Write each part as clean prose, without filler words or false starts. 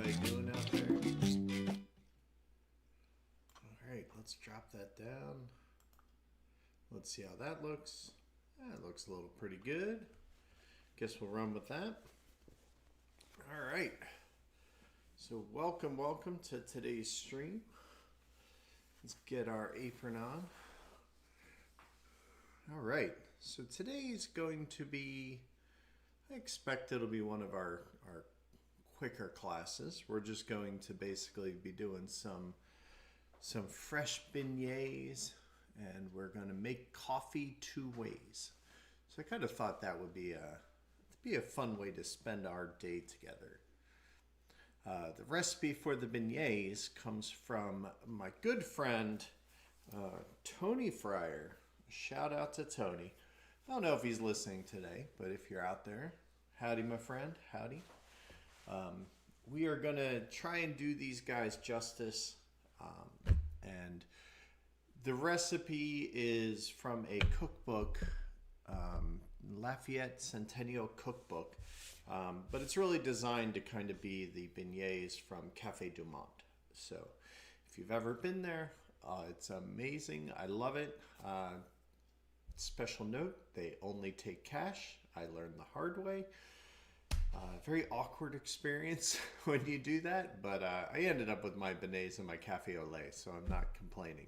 everybody doing out there? All right, let's drop that down. Let's see how that looks. That looks a little pretty good. Guess we'll run with that. All right. So welcome to today's stream. Let's get our apron on. All right. So today's going to be, I expect it'll be one of our quicker classes. We're just going to basically be doing some fresh beignets, and we're going to make coffee 2 ways. So I kind of thought that would be a fun way to spend our day together. The recipe for the beignets comes from my good friend Tony Fryer. Shout out to Tony. I don't know if he's listening today, but if you're out there, howdy my friend, howdy. We are going to try and do these guys justice. And the recipe is from a cookbook, Lafayette Centennial Cookbook, but it's really designed to kind of be the beignets from Café du Monde. So if you've ever been there, it's amazing. I love it. Special note, they only take cash. I learned the hard way. Very awkward experience when you do that, but I ended up with my beignets and my Café Au Lait, so I'm not complaining.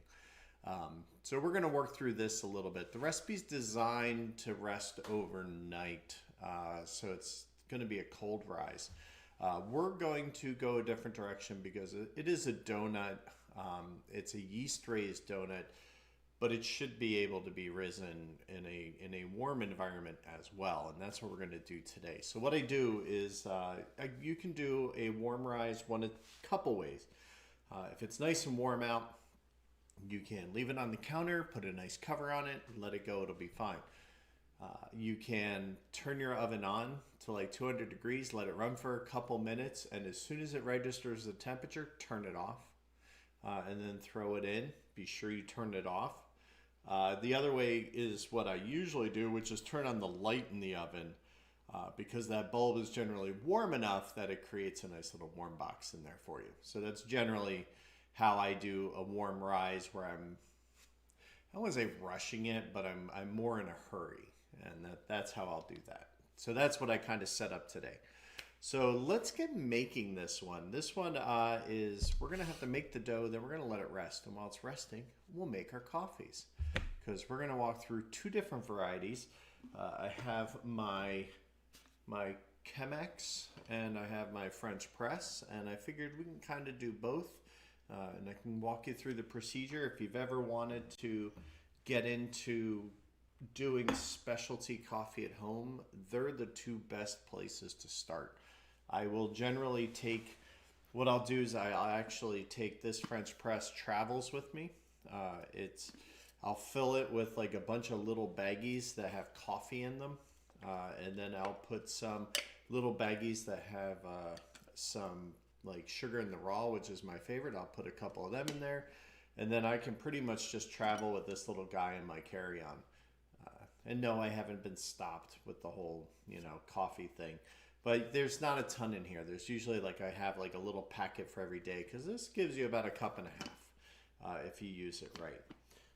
So we're going to work through this a little bit. The recipe's designed to rest overnight, so it's going to be a cold rise. We're going to go a different direction because it is a donut. It's a yeast-raised donut, but it should be able to be risen in a warm environment as well, and that's what we're going to do today. So what I do is you can do a warm rise a couple ways. If it's nice and warm out, you can leave it on the counter, put a nice cover on it, and let it go. It'll be fine. You can turn your oven on to like 200 degrees, let it run for a couple minutes, and as soon as it registers the temperature, turn it off, and then throw it in. Be sure you turn it off. The other way is what I usually do, which is turn on the light in the oven, because that bulb is generally warm enough that it creates a nice little warm box in there for you. So that's generally how I do a warm rise, where I don't want to say rushing it, but I'm more in a hurry, and that's how I'll do that. So that's what I kind of set up today. So let's get making this one. This one is, we're going to have to make the dough, then we're going to let it rest. And while it's resting, we'll make our coffees, because we're going to walk through 2 different varieties. I have my Chemex and I have my French press, and I figured we can kind of do both. And I can walk you through the procedure. If you've ever wanted to get into doing specialty coffee at home, they're the 2 best places to start. I will generally take, what I'll do is I'll actually take this French press travels with me. I'll fill it with like a bunch of little baggies that have coffee in them. And then I'll put some little baggies that have some like sugar in the raw, which is my favorite. I'll put a couple of them in there. And then I can pretty much just travel with this little guy in my carry-on. And no, I haven't been stopped with the whole, coffee thing. But there's not a ton in here. There's usually I have like a little packet for every day, because this gives you about 1.5 cups if you use it right.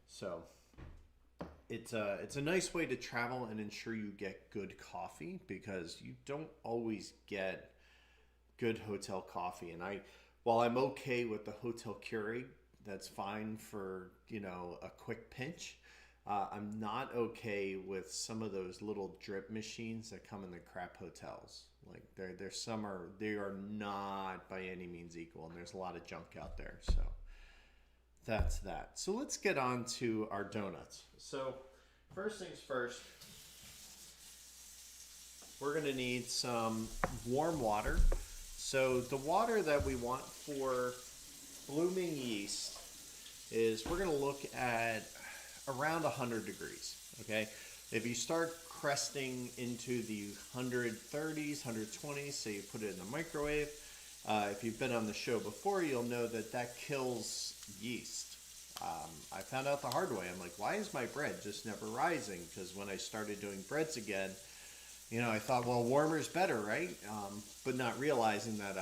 So it's a nice way to travel and ensure you get good coffee, because you don't always get good hotel coffee. And while I'm okay with the hotel Keurig, that's fine for, a quick pinch. I'm not okay with some of those little drip machines that come in the crap hotels. Like they are not by any means equal, and there's a lot of junk out there. So that's that. So let's get on to our donuts. So first things first, we're going to need some warm water. So the water that we want for blooming yeast is, we're going to look at around 100 degrees, okay? If you start cresting into the 130s, 120s, so you put it in the microwave, if you've been on the show before, you'll know that kills yeast. I found out the hard way. I'm like, why is my bread just never rising? Because when I started doing breads again, I thought, well, warmer's better, right? But not realizing that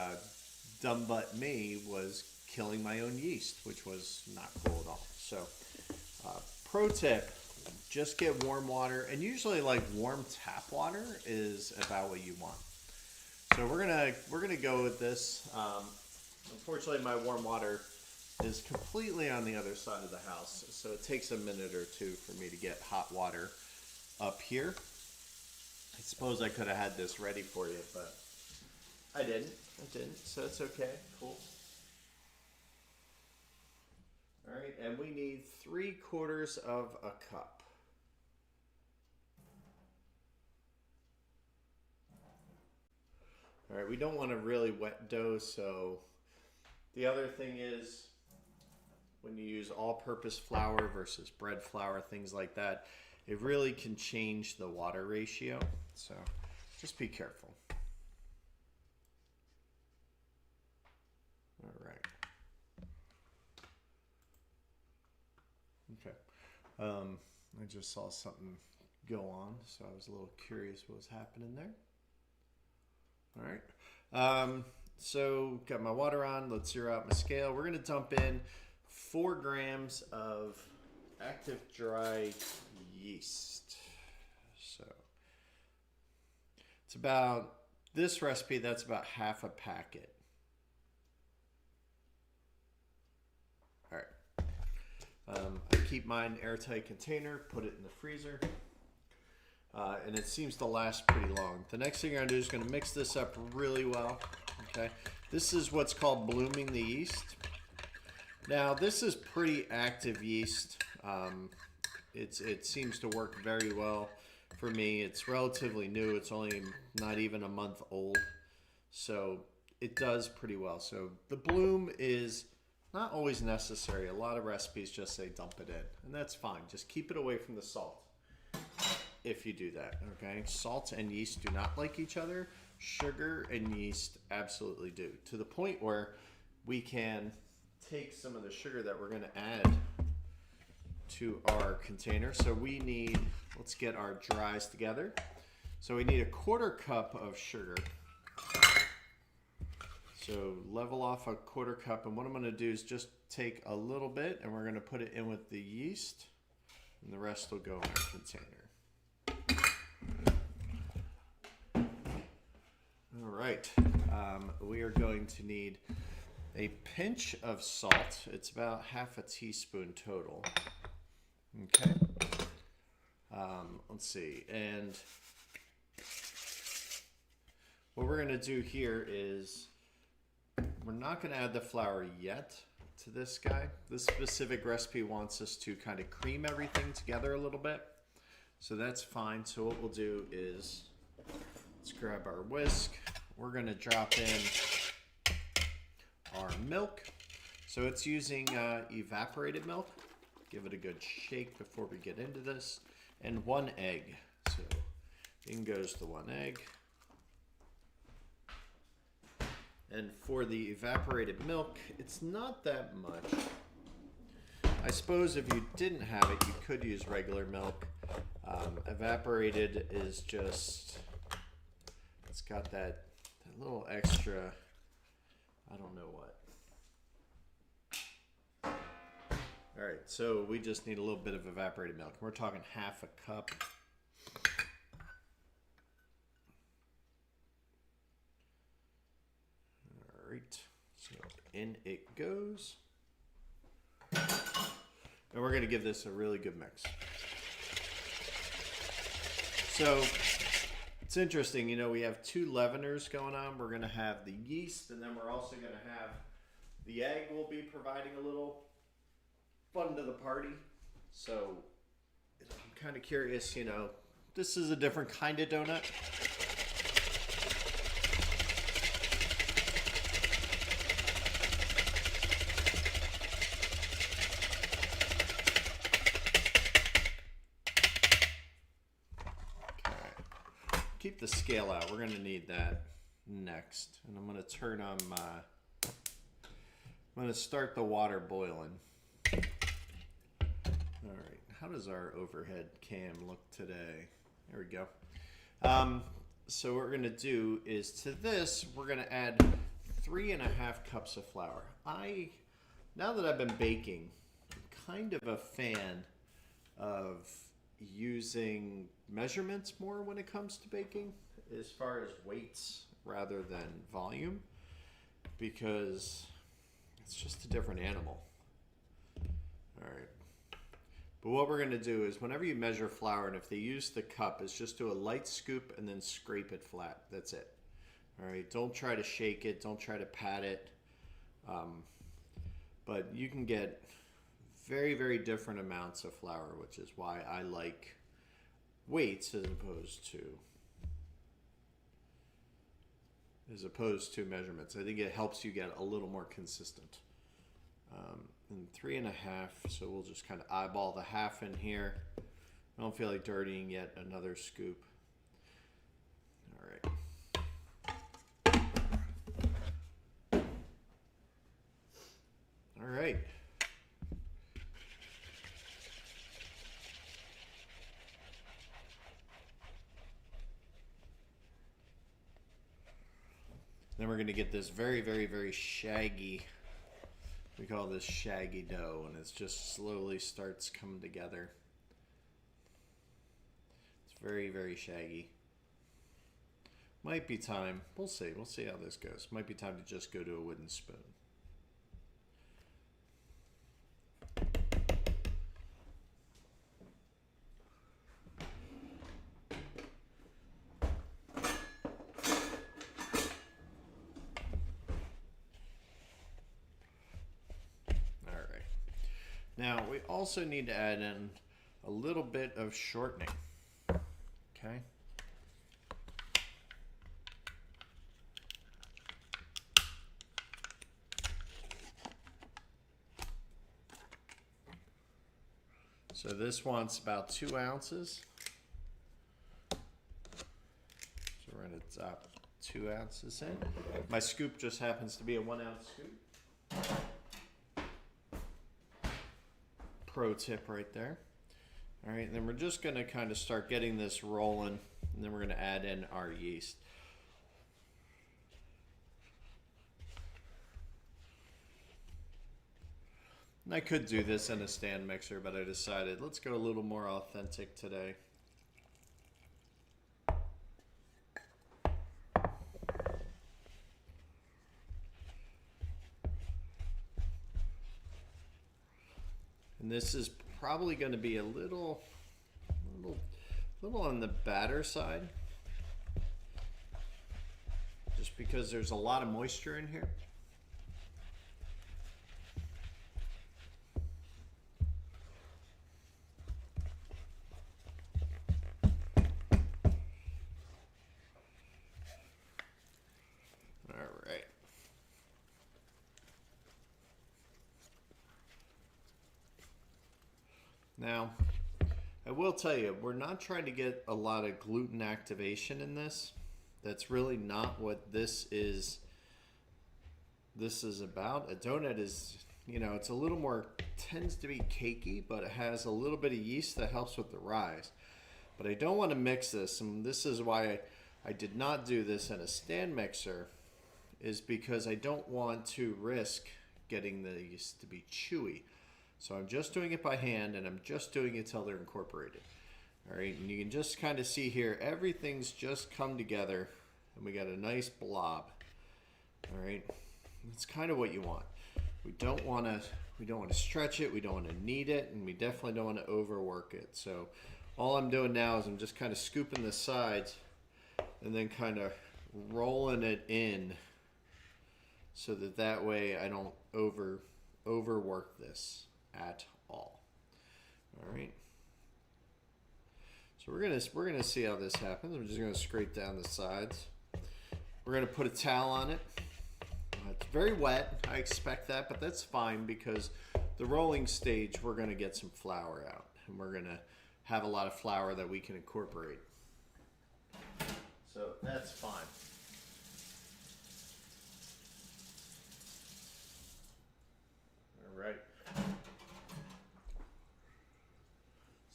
dumb butt me was killing my own yeast, which was not cool at all. So pro tip, just get warm water, and usually like warm tap water is about what you want. So we're gonna go with this. Unfortunately, my warm water is completely on the other side of the house, so it takes a minute or two for me to get hot water up here. I suppose I could have had this ready for you, but I didn't, so it's okay, cool. All right, and we need 3/4 of a cup. All right, we don't want a really wet dough, so the other thing is when you use all-purpose flour versus bread flour, things like that, it really can change the water ratio, so just be careful. All right. Okay. I just saw something go on, so I was a little curious what was happening there. All right. So got my water on. Let's zero out my scale. We're going to dump in 4 grams of active dry yeast. So it's about, this recipe, that's about half a packet. All right. I keep mine airtight container, put it in the freezer. And it seems to last pretty long. The next thing you're gonna do is gonna mix this up really well, okay? This is what's called blooming the yeast. Now, this is pretty active yeast. It seems to work very well for me. It's relatively new. It's only not even a month old. So it does pretty well. So the bloom is not always necessary. A lot of recipes just say dump it in, and that's fine. Just keep it away from the salt if you do that, okay? Salt and yeast do not like each other. Sugar and yeast absolutely do, to the point where we can take some of the sugar that we're gonna add to our container. So we need, let's get our dries together. So we need 1/4 cup of sugar. So level off 1/4 cup, and what I'm gonna do is just take a little bit and we're gonna put it in with the yeast, and the rest will go in our container. All right, we are going to need a pinch of salt. It's about half a teaspoon total. Okay. Let's see, and what we're gonna do here is we're not gonna add the flour yet to this guy. This specific recipe wants us to kind of cream everything together a little bit, so that's fine. So what we'll do is, let's grab our whisk. We're gonna drop in our milk. So it's using evaporated milk. Give it a good shake before we get into this. And 1 egg. So in goes the 1 egg. And for the evaporated milk, it's not that much. I suppose if you didn't have it, you could use regular milk. Evaporated is just, it's got that little extra, I don't know what. All right, so we just need a little bit of evaporated milk. We're talking half a cup. All right, so in it goes. And we're gonna give this a really good mix. So it's interesting, you know, we have 2 leaveners going on. We're gonna have the yeast, and then we're also gonna have the egg will be providing a little fun to the party. So I'm kind of curious, you know, this is a different kind of donut. Okay. Keep the scale out. We're going to need that next. And I'm going to turn on my, I'm going to start the water boiling. All right, how does our overhead cam look today? There we go. So what we're gonna do is to this, we're gonna add 3.5 cups of flour. Now that I've been baking, I'm kind of a fan of using measurements more when it comes to baking, as far as weights rather than volume, because it's just a different animal. All right. But what we're going to do is whenever you measure flour, and if they use the cup, is just do a light scoop and then scrape it flat. That's it. All right. Don't try to shake it. Don't try to pat it. But you can get very, very different amounts of flour, which is why I like weights as opposed to measurements. I think it helps you get a little more consistent. And 3.5, so we'll just kind of eyeball the half in here. I don't feel like dirtying yet another scoop. All right. All right. Then we're going to get this very, very, very shaggy, we call this shaggy dough, and it just slowly starts coming together. It's very, very shaggy. Might be time, we'll see how this goes. Might be time to just go to a wooden spoon. Now, we also need to add in a little bit of shortening, okay? So this wants about 2 ounces. So we're going to drop 2 ounces in. My scoop just happens to be a 1 ounce scoop. Pro tip right there. All right, and then we're just going to kind of start getting this rolling, and then we're going to add in our yeast. And I could do this in a stand mixer, but I decided let's go a little more authentic today. And this is probably going to be a little on the batter side, just because there's a lot of moisture in here. Now, I will tell you, we're not trying to get a lot of gluten activation in this. That's really not what this is about. A donut is, it's a little more, tends to be cakey, but it has a little bit of yeast that helps with the rise. But I don't want to mix this, and this is why I did not do this in a stand mixer, is because I don't want to risk getting the yeast to be chewy. So I'm just doing it by hand, and I'm just doing it till they're incorporated. All right, and you can just kind of see here, everything's just come together, and we got a nice blob. All right, that's kind of what you want. We don't want to stretch it, we don't want to knead it, and we definitely don't want to overwork it. So all I'm doing now is I'm just kind of scooping the sides, and then kind of rolling it in, so that way I don't overwork this at all. All right. So we're gonna see how this happens. I'm just gonna scrape down the sides. We're gonna put a towel on it. It's very wet. I expect that, but that's fine because the rolling stage we're gonna get some flour out, and we're gonna have a lot of flour that we can incorporate. So that's fine. All right.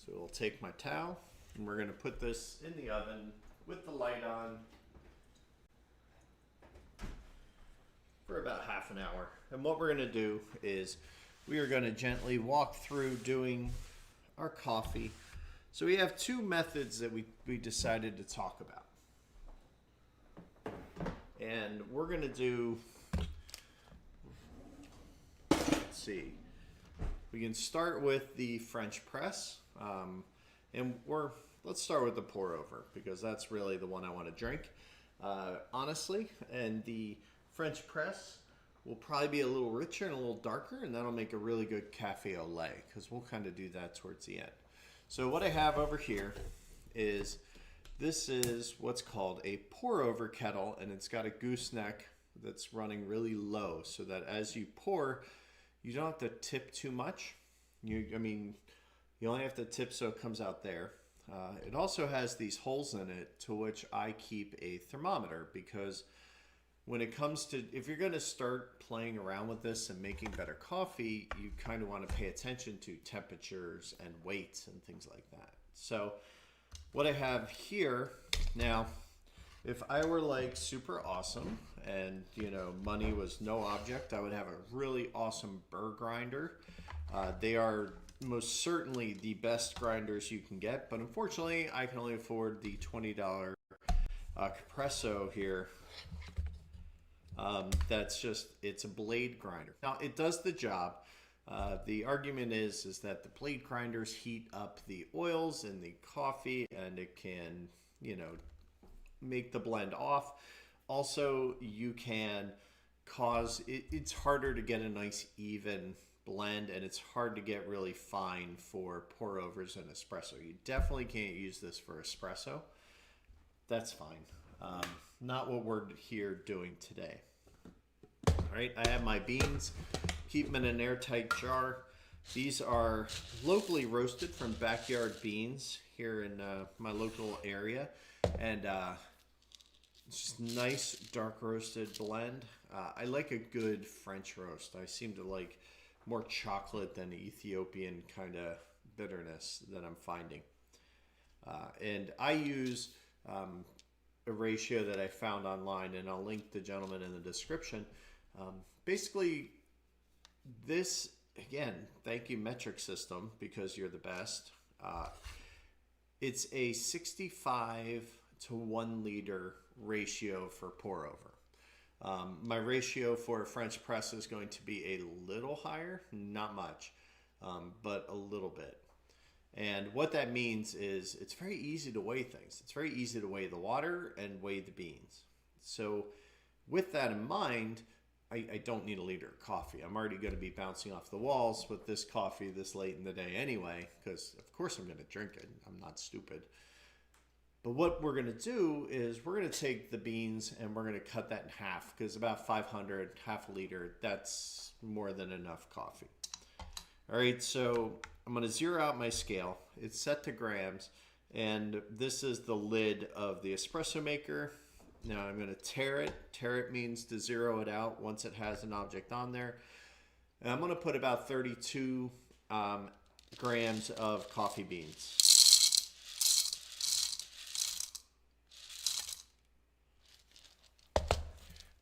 So we'll take my towel, and we're going to put this in the oven with the light on for for about half an hour. And what we're going to do is we are going to gently walk through doing our coffee. So we have two methods that we decided to talk about. And we're going to do, let's see, we can start with the French press. Let's start with the pour over because that's really the one I want to drink, honestly. And the French press will probably be a little richer and a little darker, and that'll make a really good cafe au lait because we'll kind of do that towards the end. So what I have over here is, this is what's called a pour over kettle, and it's got a gooseneck that's running really low so that as you pour, you don't have to tip too much. You only have to tip so it comes out there. It also has these holes in it to which I keep a thermometer because when it comes to, if you're going to start playing around with this and making better coffee, you kind of want to pay attention to temperatures and weights and things like that. So what I have here now, if I were like super awesome and money was no object, I would have a really awesome burr grinder. They are most certainly the best grinders you can get, but unfortunately I can only afford the $20 Compresso here. It's a blade grinder. Now it does the job. The argument is that the blade grinders heat up the oils in the coffee and it can, make the blend off. Also, you can cause, it's harder to get a nice even blend, and it's hard to get really fine for pour overs and espresso. You definitely can't use this for espresso. That's fine. Not what we're here doing today. All right, I have my beans. Keep them in an airtight jar. These are locally roasted from Backyard Beans here in my local area, and it's just nice dark roasted blend. I like a good French roast. I seem to like more chocolate than Ethiopian kind of bitterness that I'm finding. And I use a ratio that I found online, and I'll link the gentleman in the description. Basically, this, again, thank you metric system because you're the best. It's a 65 to 1 liter ratio for pour over. My ratio for a French press is going to be a little higher, not much, but a little bit. And what that means is it's very easy to weigh things. It's very easy to weigh the water and weigh the beans. So with that in mind, I don't need a liter of coffee. I'm already going to be bouncing off the walls with this coffee this late in the day anyway, because of course I'm going to drink it. I'm not stupid. But what we're going to do is we're going to take the beans and we're going to cut that in half, because about 500, half a liter, that's more than enough coffee. All right, so I'm going to zero out my scale. It's set to grams, and this is the lid of the espresso maker. Now I'm going to tare it. Tare it means to zero it out once it has an object on there. And I'm going to put about 32 grams of coffee beans.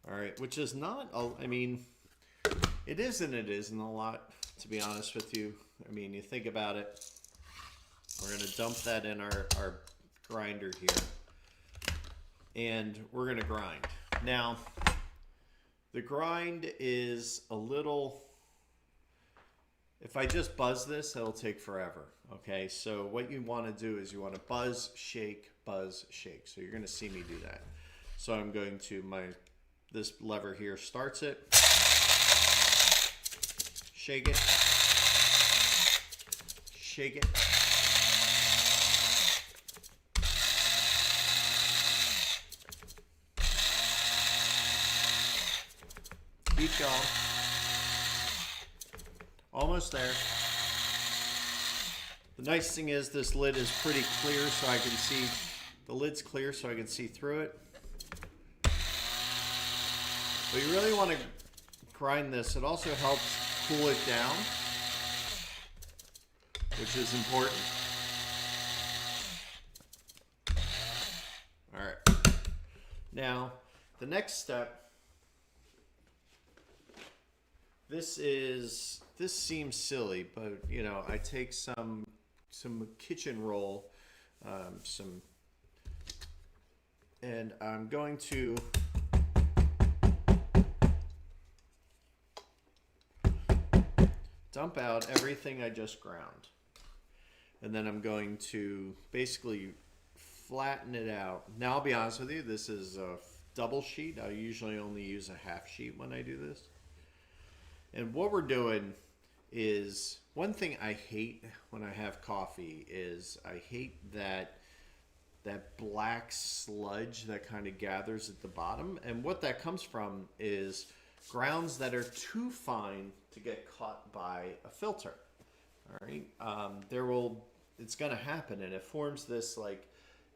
All right, which is not, it is and it isn't a lot, to be honest with you. You think about it. We're going to dump that in our grinder here, and we're going to grind. Now, the grind is a little, if I just buzz this, it'll take forever, okay? So what you want to do is you want to buzz, shake. So you're going to see me do that. So I'm going to, this lever here starts it, shake it, shake it, keep going, almost there. The nice thing is this lid is pretty clear, so I can see, the lid's clear so I can see through it. But you really want to grind this. It also helps cool it down, which is important. All right. Now, the next step this seems silly, but you know, I take some kitchen roll, and I'm going to dump out everything I just ground. And then I'm going to basically flatten it out. Now, I'll be honest with you, this is a double sheet. I usually only use a half sheet when I do this. And what we're doing is, one thing I hate when I have coffee is I hate that black sludge that kind of gathers at the bottom. And what that comes from is grounds that are too fine to get caught by a filter. All right, it's going to happen, and it forms this like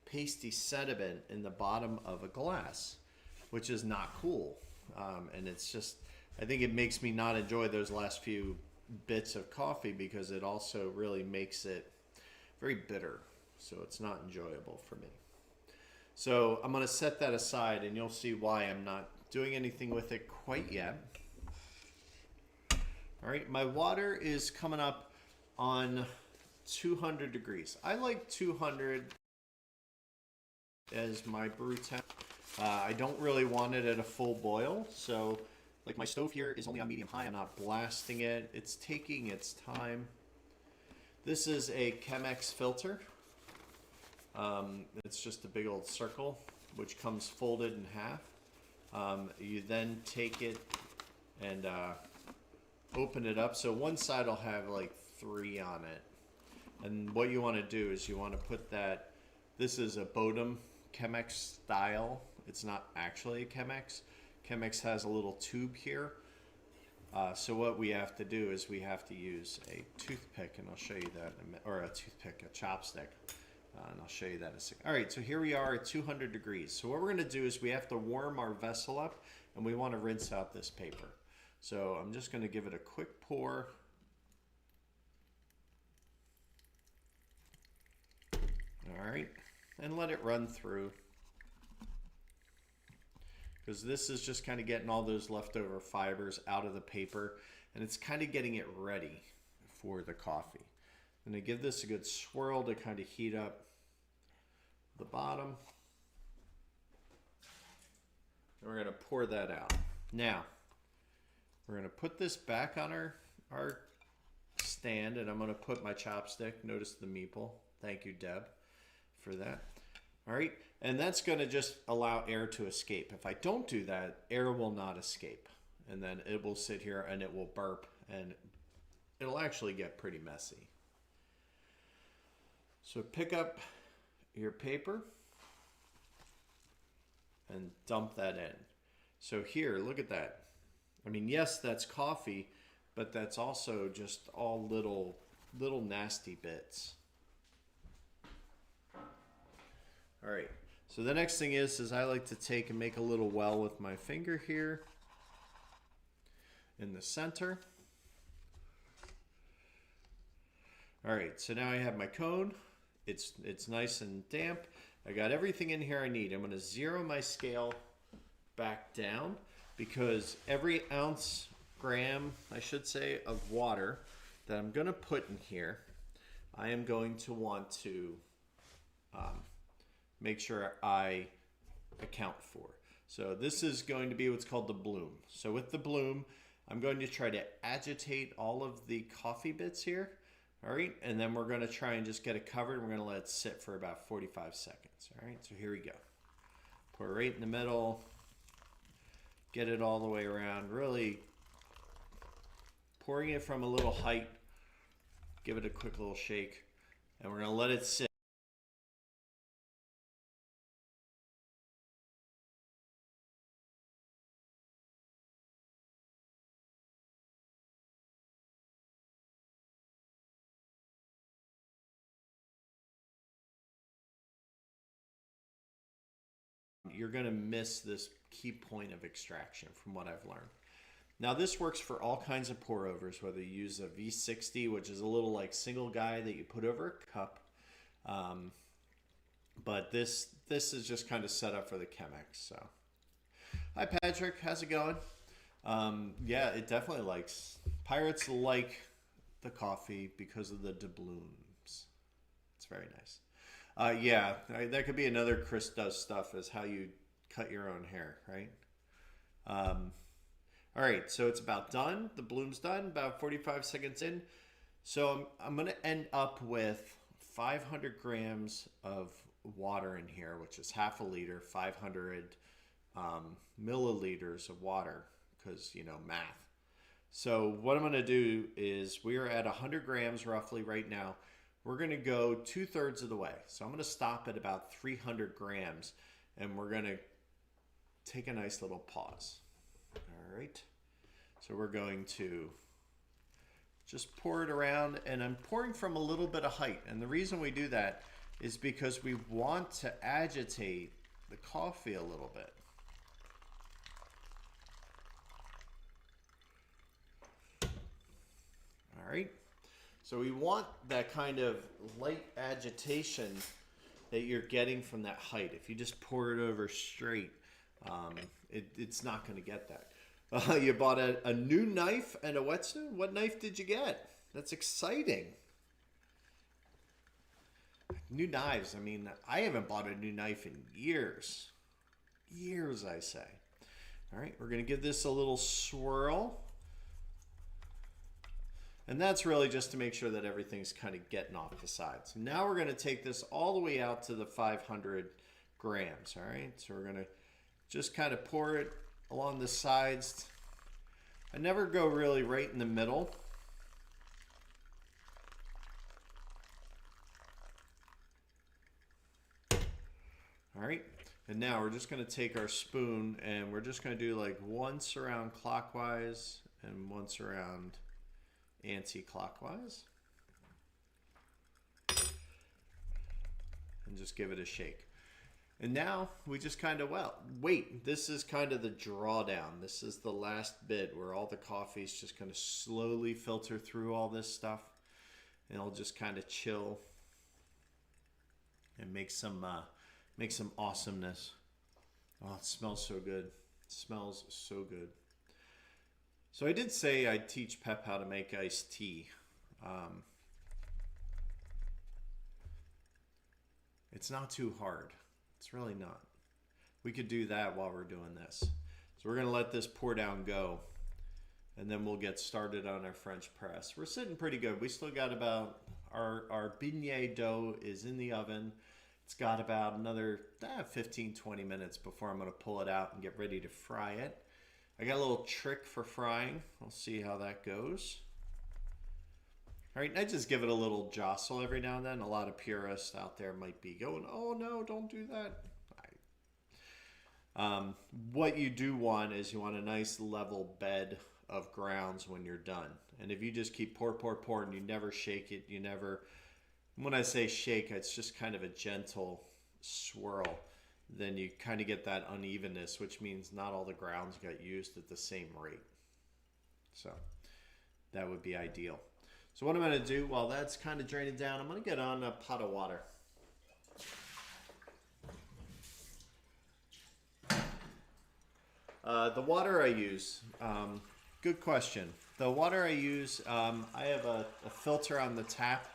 pasty sediment in the bottom of a glass, which is not cool. And it's just, I think it makes me not enjoy those last few bits of coffee, because it also really makes it very bitter. So it's not enjoyable for me. So I'm going to set that aside, and you'll see why I'm not doing anything with it quite yet. All right, my water is coming up on 200 degrees. I like 200 as my brew temp. I don't really want it at a full boil, so like my stove here is only on medium high. I'm not blasting it. It's taking its time. This is a Chemex filter. It's just a big old circle, which comes folded in half. You then take it and open it up. So one side will have like 3 on it. And what you want to do is you want to put that, this is a Bodum Chemex style. It's not actually a Chemex. Chemex has a little tube here. So what we have to do is we have to use a toothpick, and I'll show you that, or a toothpick, a chopstick. And I'll show you that in a second. All right, so here we are at 200 degrees. So what we're going to do is we have to warm our vessel up, and we want to rinse out this paper. So I'm just going to give it a quick pour. All right, and let it run through, because this is just kind of getting all those leftover fibers out of the paper, and it's kind of getting it ready for the coffee. I'm going to give this a good swirl to kind of heat up the bottom. And we're going to pour that out. Now, we're going to put this back on our stand, and I'm going to put my chopstick. Notice the meeple. Thank you, Deb, for that. All right, and that's going to just allow air to escape. If I don't do that, air will not escape, and then it will sit here and it will burp, and it'll actually get pretty messy. So pick up your paper and dump that in. So here, look at that. I mean, yes, that's coffee, but that's also just all little nasty bits. All right, so the next thing is I like to take and make a little well with my finger here in the center. All right, so now I have my cone. It's nice and damp. I got everything in here I need. I'm gonna zero my scale back down, because every gram, I should say, of water that I'm gonna put in here, I am going to want to make sure I account for. So this is going to be what's called the bloom. So with the bloom, I'm going to try to agitate all of the coffee bits here. All right, and then we're going to try and just get it covered. We're going to let it sit for about 45 seconds. All right, so here we go. Pour right in the middle. Get it all the way around. Really pouring it from a little height. Give it a quick little shake. And we're going to let it sit. You're going to miss this key point of extraction from what I've learned. Now this works for all kinds of pour overs, whether you use a V60, which is a little like single guy that you put over a cup. But this is just kind of set up for the Chemex. So, hi Patrick, how's it going? Yeah, it definitely likes. Pirates like the coffee because of the doubloons. It's very nice. Yeah, that could be another Chris does stuff is how you cut your own hair, right? Um, all right, so it's about done. The bloom's done, about 45 seconds in. So I'm going to end up with 500 grams of water in here, which is half a liter, 500 milliliters of water, because, you know, math. So what I'm going to do is we are at 100 grams roughly right now. We're going to go 2/3 of the way. So I'm going to stop at about 300 grams, and we're going to take a nice little pause. All right. So we're going to just pour it around, and I'm pouring from a little bit of height. And the reason we do that is because we want to agitate the coffee a little bit. All right. So we want that kind of light agitation that you're getting from that height. If you just pour it over straight, it's not going to get that. You bought a new knife and a whetstone? What knife did you get? That's exciting. New knives. I mean, I haven't bought a new knife in years. Years, I say. All right, we're going to give this a little swirl. And that's really just to make sure that everything's kind of getting off the sides. Now we're going to take this all the way out to the 500 grams. All right, so we're going to just kind of pour it along the sides. I never go really right in the middle. All right, and now we're just going to take our spoon and we're just going to do like once around clockwise and once around anti-clockwise. And just give it a shake. And now we just kind of, wait, this is kind of the drawdown. This is the last bit where all the coffee is just going to slowly filter through all this stuff. And it'll just kind of chill and make some awesomeness. Oh, it smells so good. It smells so good. So I did say I'd teach Pep how to make iced tea. It's not too hard. It's really not. We could do that while we're doing this. So we're going to let this pour down go, and then we'll get started on our French press. We're sitting pretty good. We still got about, our beignet dough is in the oven. It's got about another 15-20 minutes before I'm going to pull it out and get ready to fry it. I got a little trick for frying. We'll see how that goes. All right, I just give it a little jostle every now and then. A lot of purists out there might be going, oh no, don't do that. What you do want is you want a nice level bed of grounds when you're done. And if you just keep pour, and you never shake it, you never, when I say shake, it's just kind of a gentle swirl. Then you kind of get that unevenness, which means not all the grounds got used at the same rate. So that would be ideal. So what I'm going to do while that's kind of draining down, I'm going to get on a pot of water. The water I use, good question. The water I use, I have a filter on the tap.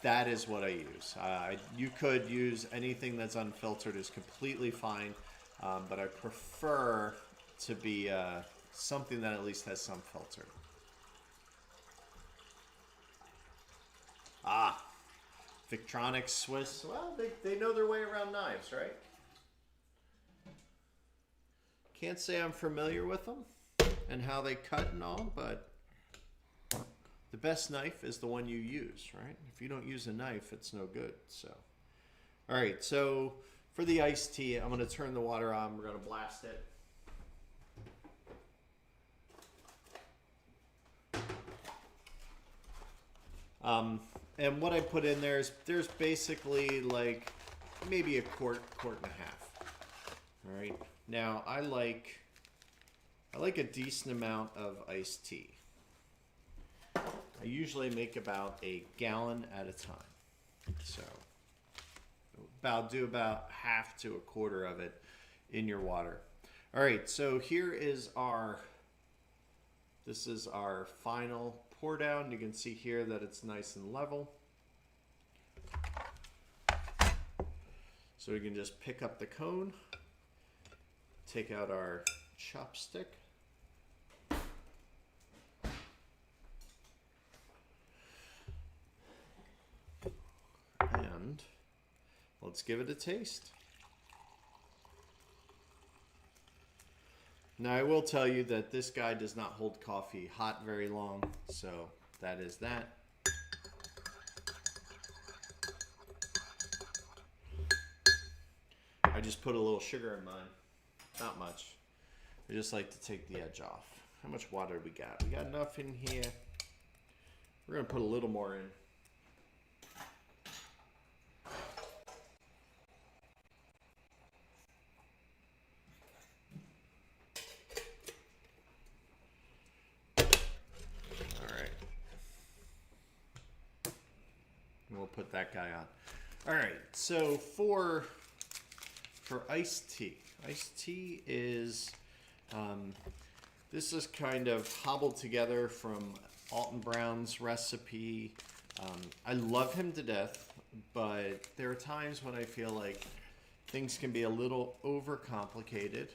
That is what I use. You could use anything that's unfiltered is completely fine, but I prefer to be something that at least has some filter. Victronic Swiss. Well, they know their way around knives, right? Can't say I'm familiar with them and how they cut and all, but the best knife is the one you use, right? If you don't use a knife, it's no good. So, all right. So for the iced tea, I'm going to turn the water on. We're going to blast it. And what I put in there is there's basically like maybe a quart and a half. All right. Now I like a decent amount of iced tea. I usually make about a gallon at a time. So do about half to a quarter of it in your water. All right. So here is our This is our final pour down. You can see here that it's nice and level. So we can just pick up the cone, take out our chopstick, and let's give it a taste. Now I will tell you that this guy does not hold coffee hot very long, so that is that. I just put a little sugar in mine, not much. I just like to take the edge off. How much water we got? We got enough in here. We're gonna put a little more in. We'll put that guy on. All right, so for iced tea is, this is kind of hobbled together from Alton Brown's recipe. I love him to death, but there are times when I feel like things can be a little overcomplicated,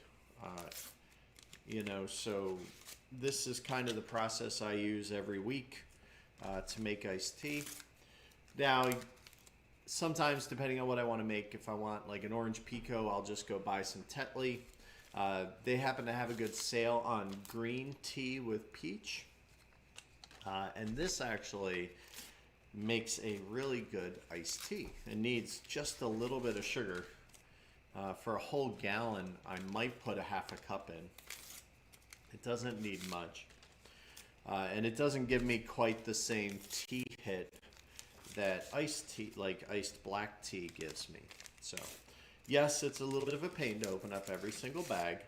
you know, so this is kind of the process I use every week to make iced tea. Now, sometimes depending on what I want to make, if I want like an orange pico, I'll just go buy some Kettle. They happen to have a good sale on green tea with peach. And this actually makes a really good iced tea. It needs just a little bit of sugar. For a whole gallon, I might put a half a cup in. It doesn't need much. And it doesn't give me quite the same tea hit that iced tea, like iced black tea, gives me. So yes, it's a little bit of a pain to open up every single bag,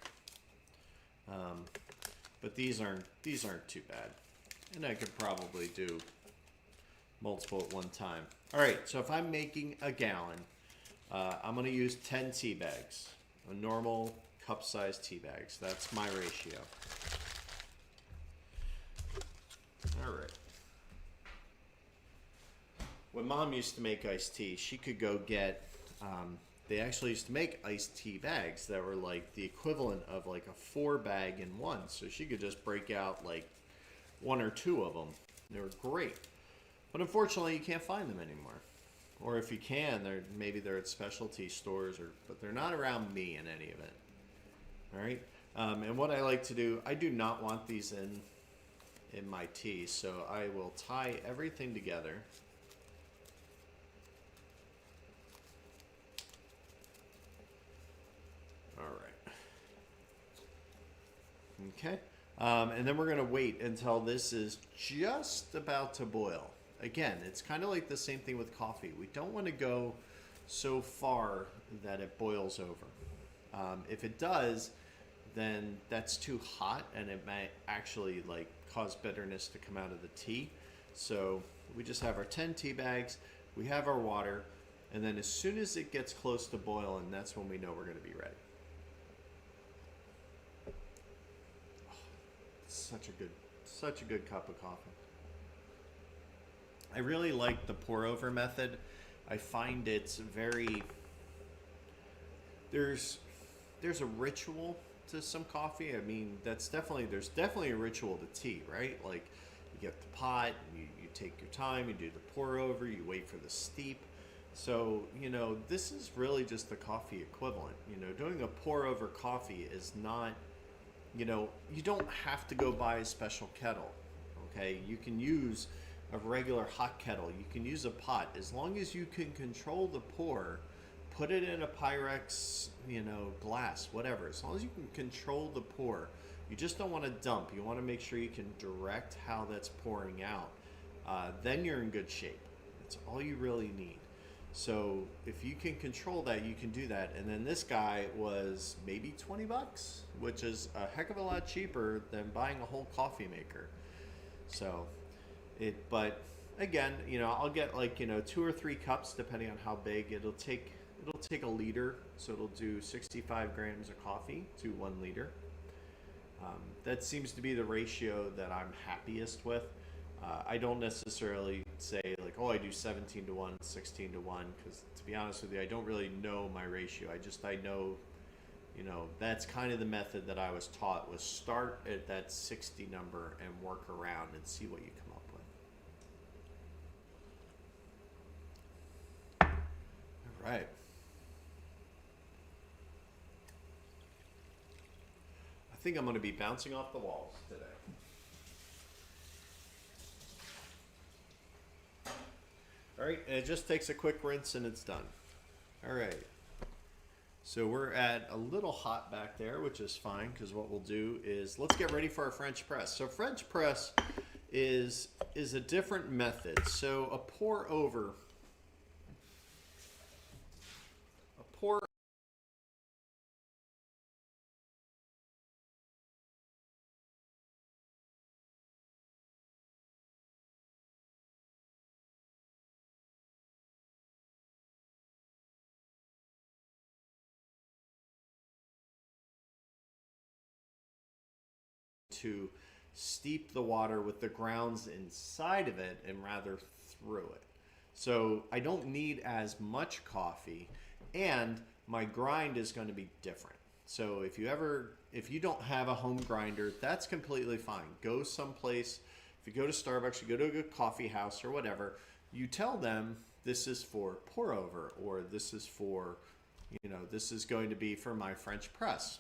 but these aren't too bad, and I could probably do multiple at one time. All right, so if I'm making a gallon, I'm going to use 10 tea bags, a normal cup-sized tea bags. That's my ratio. All right. When Mom used to make iced tea, she could go get, they actually used to make iced tea bags that were like the equivalent of like a 4-bag in one. So she could just break out like 1 or 2 of them. They were great. But unfortunately, you can't find them anymore. Or if you can, maybe they're at specialty stores, but they're not around me in any event. All right. And what I like to do, I do not want these in my tea, so I will tie everything together. Okay, and then we're going to wait until this is just about to boil. Again, it's kind of like the same thing with coffee. We don't want to go so far that it boils over. If it does, then that's too hot and it might actually like cause bitterness to come out of the tea. So we just have our 10 tea bags, we have our water, and then as soon as it gets close to boiling, that's when we know we're going to be ready. Such a good cup of coffee. I really like the pour over method. I find it's very, there's a ritual to some coffee. I mean, there's definitely a ritual to tea, right? Like you get the pot, and you take your time, you do the pour over, you wait for the steep. So, you know, this is really just the coffee equivalent. You know, doing a pour over coffee is not, you know, you don't have to go buy a special kettle, okay? You can use a regular hot kettle. You can use a pot. As long as you can control the pour, put it in a Pyrex, you know, glass, whatever. As long as you can control the pour. You just don't want to dump. You want to make sure you can direct how that's pouring out. Then you're in good shape. That's all you really need. So if you can control that, you can do that. And then this guy was maybe 20 bucks, which is a heck of a lot cheaper than buying a whole coffee maker. So but again, you know, I'll get like, you know, 2 or 3 cups depending on how big. It'll take a liter, so it'll do 65 grams of coffee to 1 liter. That seems to be the ratio that I'm happiest with. I don't necessarily say like, oh, I do 17 to 1, 16 to 1, because to be honest with you, I don't really know my ratio. I know, you know, that's kind of the method that I was taught, was start at that 60 number and work around and see what you come up with. All right. I think I'm going to be bouncing off the walls today. All right, and it just takes a quick rinse and it's done. All right. So we're at a little hot back there, which is fine, because what we'll do is let's get ready for our French press. So French press is a different method. So a pour over to steep the water with the grounds inside of it and rather through it. So I don't need as much coffee, and my grind is going to be different. So if you don't have a home grinder, that's completely fine. Go someplace. If you go to Starbucks, you go to a good coffee house or whatever, you tell them this is for pour over, or this is for, you know, this is going to be for my French press.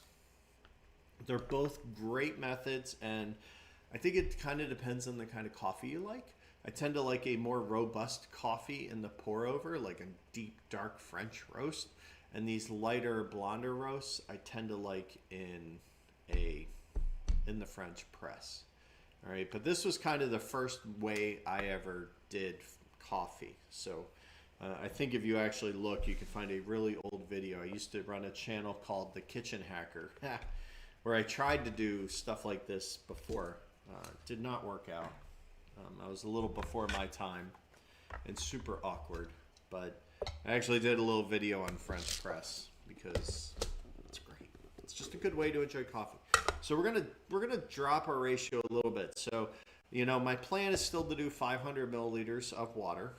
They're both great methods, and I think it kind of depends on the kind of coffee you like. I tend to like a more robust coffee in the pour over, like a deep, dark French roast. And these lighter, blonder roasts, I tend to like in the French press. All right, but this was kind of the first way I ever did coffee. So I think if you actually look, you can find a really old video. I used to run a channel called The Kitchen Hacker, where I tried to do stuff like this before. Did not work out. I was a little before my time and super awkward, but I actually did a little video on French press because it's great. It's just a good way to enjoy coffee. So we're gonna drop our ratio a little bit. So, you know, my plan is still to do 500 milliliters of water,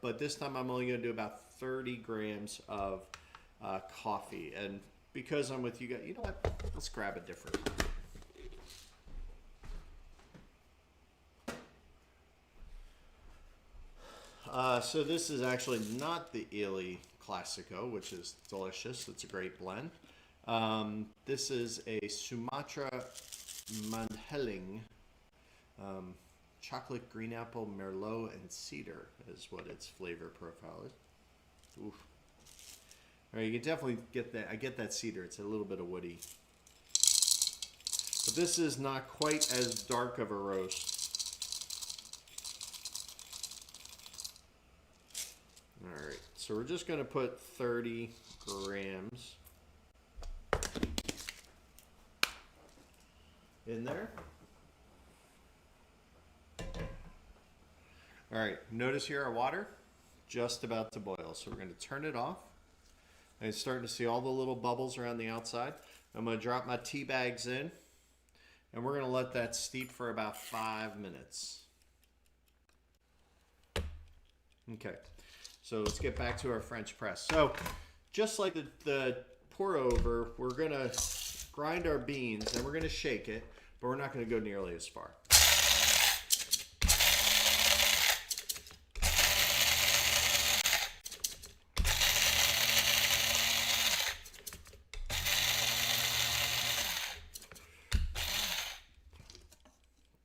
but this time I'm only gonna do about 30 grams of coffee. And because I'm with you guys, you know what? Let's grab a different one. So this is actually not the Au Classico, which is delicious. It's a great blend. This is a Sumatra Mandheling, chocolate, green apple, merlot, and cedar is what its flavor profile is. Oof. All right, you can definitely get that. I get that cedar. It's a little bit of woody. But this is not quite as dark of a roast. All right, so we're just going to put 30 grams in there. All right, notice here our water just about to boil. So we're going to turn it off. And it's starting to see all the little bubbles around the outside. I'm going to drop my tea bags in, and we're going to let that steep for about 5 minutes. Okay, so let's get back to our French press. So just like the pour over, we're going to grind our beans, and we're going to shake it, but we're not going to go nearly as far.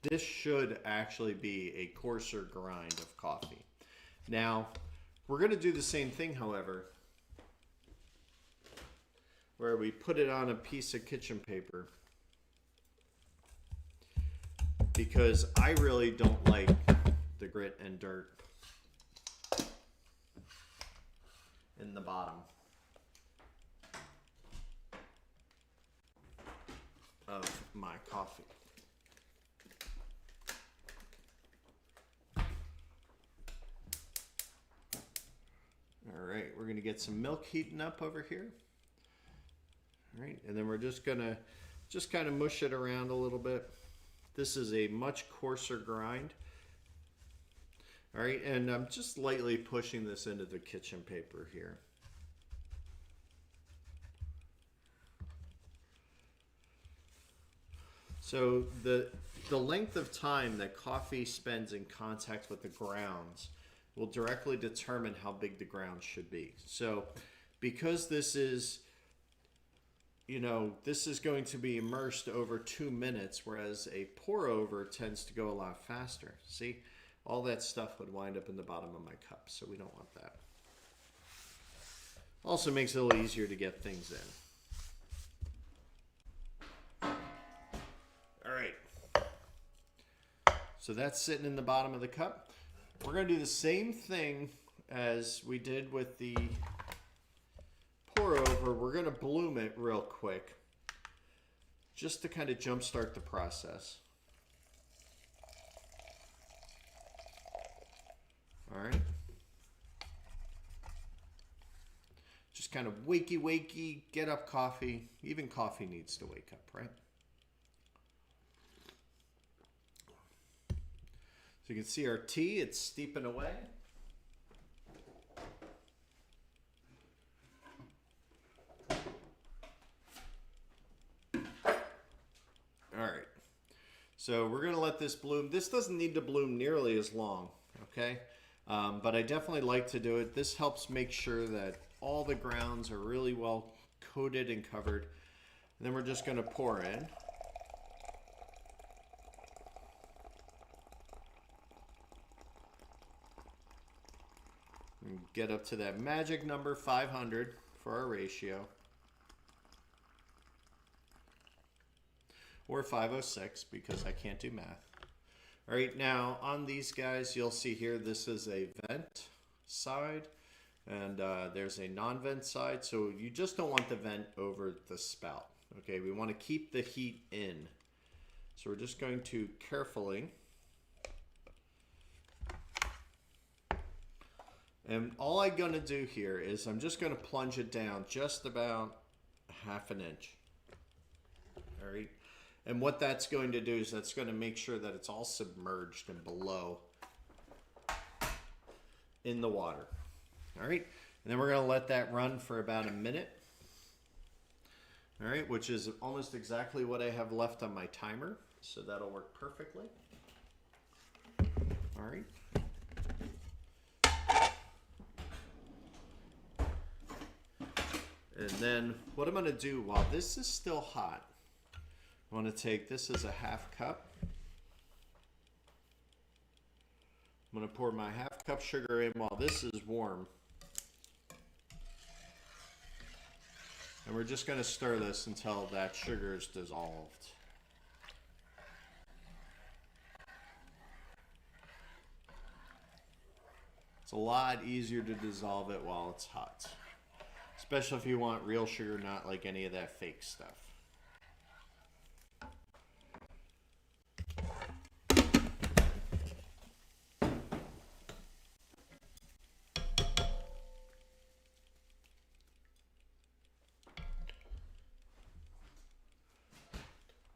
This should actually be a coarser grind of coffee. Now, we're going to do the same thing, however, where we put it on a piece of kitchen paper, because I really don't like the grit and dirt in the bottom of my coffee. All right, we're going to get some milk heating up over here. All right, and then we're just going to just kind of mush it around a little bit. This is a much coarser grind. All right, and I'm just lightly pushing this into the kitchen paper here. So the length of time that coffee spends in contact with the grounds will directly determine how big the grounds should be. So because this is, this is going to be immersed over 2 minutes, whereas a pour over tends to go a lot faster. See? All that stuff would wind up in the bottom of my cup, so we don't want that. Also makes it a little easier to get things in. All right. So that's sitting in the bottom of the cup. We're going to do the same thing as we did with the pour over. We're going to bloom it real quick, just to kind of jumpstart the process. All right. Just kind of wakey, get up coffee. Even coffee needs to wake up, right? So you can see our tea, it's steeping away. All right. So we're going to let this bloom. This doesn't need to bloom nearly as long, okay? But I definitely like to do it. This helps make sure that all the grounds are really well coated and covered. And then we're just going to pour in. And get up to that magic number 500 for our ratio. Or 506 because I can't do math. All right, now on these guys, you'll see here, this is a vent side and there's a non-vent side. So you just don't want the vent over the spout. Okay, we want to keep the heat in. So we're just going to carefully, and all I'm going to do here is I'm just going to plunge it down just about ½ inch. All right. And what that's going to do is that's going to make sure that it's all submerged and below in the water. All right. And then we're going to let that run for about a minute. All right. Which is almost exactly what I have left on my timer. So that'll work perfectly. All right. And then what I'm going to do while this is still hot, I want to take this as a ½ cup. I'm going to pour my ½ cup sugar in while this is warm. And we're just going to stir this until that sugar is dissolved. It's a lot easier to dissolve it while it's hot. Especially if you want real sugar, not like any of that fake stuff.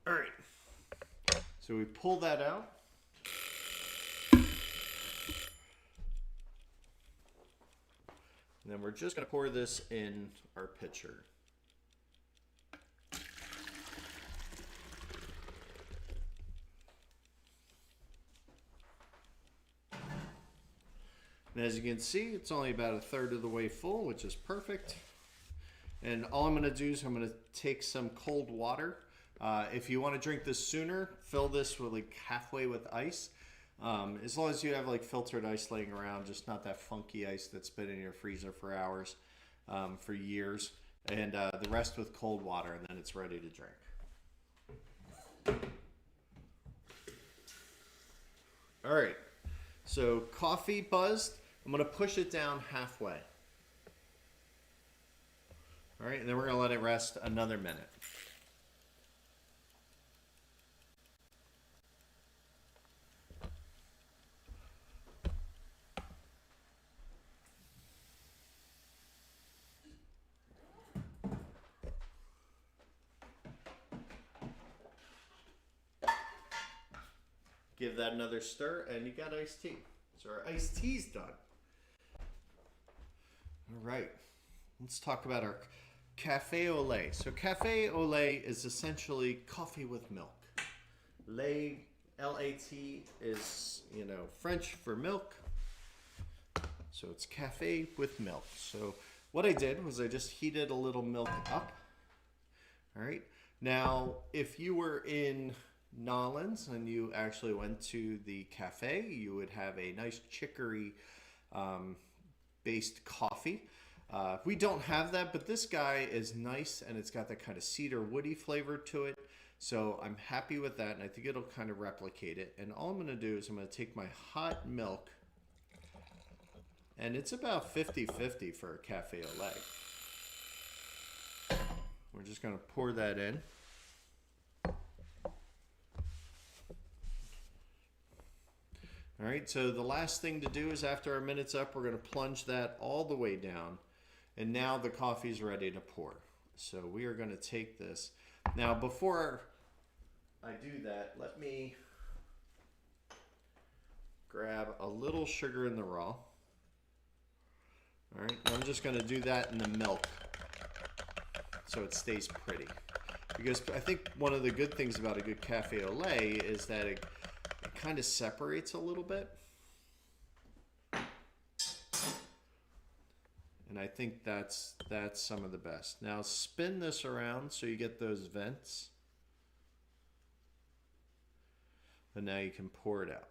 All right, so we pull that out. And then we're just going to pour this in our pitcher. And as you can see, it's only about 1/3 of the way full, which is perfect. And all I'm going to do is I'm going to take some cold water. If you want to drink this sooner, fill this with like halfway with ice. As long as you have like filtered ice laying around, just not that funky ice that's been in your freezer for hours, for years, and the rest with cold water, and then it's ready to drink. All right, so coffee buzzed. I'm going to push it down halfway. All right, and then we're going to let it rest another minute. give that another stir, and you got iced tea. So our iced tea's done. All right, let's talk about our Cafe Au Lait. So Cafe Au Lait is essentially coffee with milk. Lait, L-A-T, is, you know, French for milk. So it's cafe with milk. So what I did was I just heated a little milk up. All right. Now, if you were in Nolans and you actually went to the cafe, you would have a nice chicory based coffee. We don't have that, but this guy is nice and it's got that kind of cedar woody flavor to it. So I'm happy with that, and I think it'll kind of replicate it. And all I'm going to do is I'm going to take my hot milk, and it's about 50-50 for a Cafe Au Lait. We're just going to pour that in. All right, so the last thing to do is after our minute's up, we're going to plunge that all the way down. And now the coffee's ready to pour. So we are going to take this. Now, before I do that, let me grab a little sugar in the raw. All right, I'm just going to do that in the milk so it stays pretty. Because I think one of the good things about a good Cafe Au Lait is that it kind of separates a little bit. And I think that's some of the best. Now spin this around so you get those vents. And now you can pour it out.